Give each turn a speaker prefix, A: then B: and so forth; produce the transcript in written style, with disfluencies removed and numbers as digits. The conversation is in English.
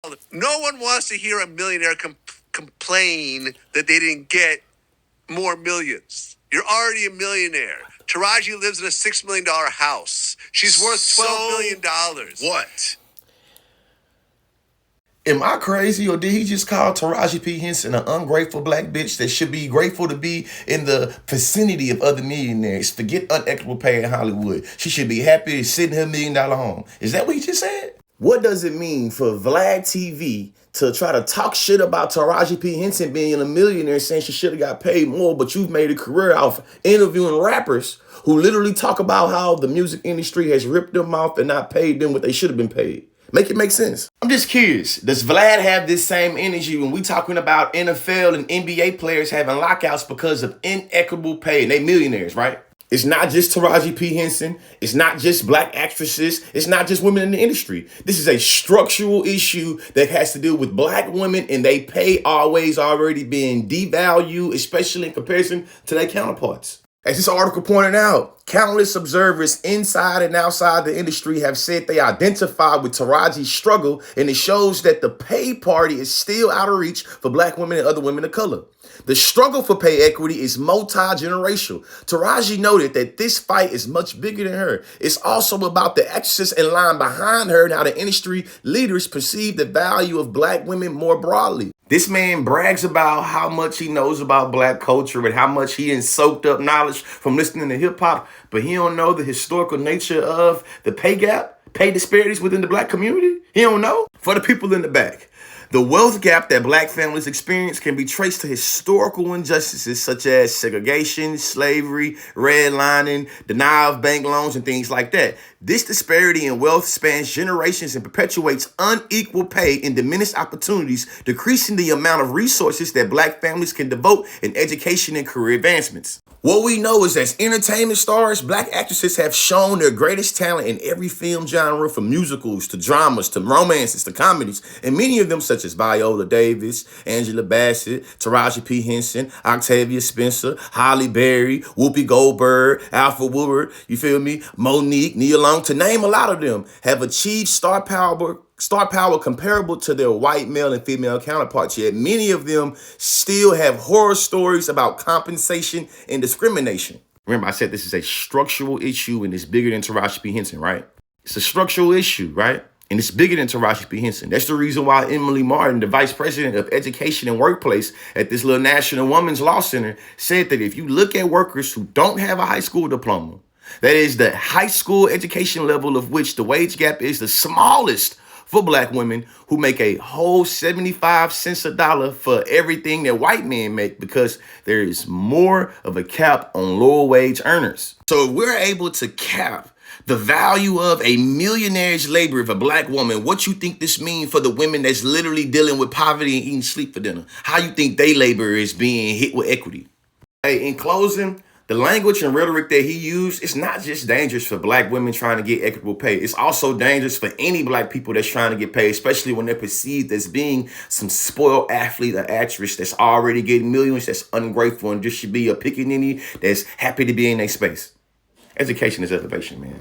A: No one wants to hear a millionaire complain that they didn't get more millions. You're already a millionaire. Taraji lives in a $6 million house. She's worth $12 million. What?
B: Am I crazy, or did he just call Taraji P. Henson an ungrateful black bitch that should be grateful to be in the vicinity of other millionaires? Forget unequitable pay in Hollywood. She should be happy to sit in her $1 million home. Is that what he just said? What does it mean for Vlad TV to try to talk shit about Taraji P. Henson being a millionaire, saying she should have got paid more, but you've made a career out of interviewing rappers who literally talk about how the music industry has ripped them off and not paid them what they should have been paid? Make it make sense. I'm just curious. Does Vlad have this same energy when we talking about NFL and NBA players having lockouts because of inequitable pay? And they millionaires, right? It's not just Taraji P. Henson. It's not just black actresses. It's not just women in the industry. This is a structural issue that has to do with black women, and they pay always already being devalued, especially in comparison to their counterparts. As this article pointed out, countless observers inside and outside the industry have said they identify with Taraji's struggle, and it shows that the pay party is still out of reach for black women and other women of color. The struggle for pay equity is multi-generational. Taraji noted that this fight is much bigger than her. It's also about the actresses in line behind her and how the industry leaders perceive the value of black women more broadly. This man brags about how much he knows about black culture and how much he has soaked up knowledge from listening to hip hop, but he don't know the historical nature of the pay gap, pay disparities within the black community. He don't know. For the people in the back, the wealth gap that black families experience can be traced to historical injustices such as segregation, slavery, redlining, denial of bank loans, and things like that. This disparity in wealth spans generations and perpetuates unequal pay and diminished opportunities, decreasing the amount of resources that black families can devote in education and career advancements. What we know is as entertainment stars, black actresses have shown their greatest talent in every film genre, from musicals to dramas to romances to comedies, and many of them, such as Viola Davis, Angela Bassett, Taraji P. Henson, Octavia Spencer, Halle Berry, Whoopi Goldberg, Alfred Woodward, you feel me, Monique, Nia Long, to name a lot of them, have achieved star power comparable to their white male and female counterparts, yet many of them still have horror stories about compensation and discrimination. Remember, I said this is a structural issue and it's bigger than Taraji P. Henson, right? It's a structural issue, right? And it's bigger than Taraji P. Henson. That's the reason why Emily Martin, the vice president of education and workplace at this little National Women's Law Center, said that if you look at workers who don't have a high school diploma, that is the high school education level of which the wage gap is the smallest for black women, who make a whole 75 cents a dollar for everything that white men make, because there is more of a cap on lower wage earners. So if we're able to cap the value of a millionaire's labor of a black woman, what you think this means for the women that's literally dealing with poverty and eating sleep for dinner? How you think they labor is being hit with equity? Hey, in closing, the language and rhetoric that he used is not just dangerous for black women trying to get equitable pay. It's also dangerous for any black people that's trying to get paid, especially when they're perceived as being some spoiled athlete or actress that's already getting millions, that's ungrateful, and just should be a pickaninny that's happy to be in their space. Education is elevation, man.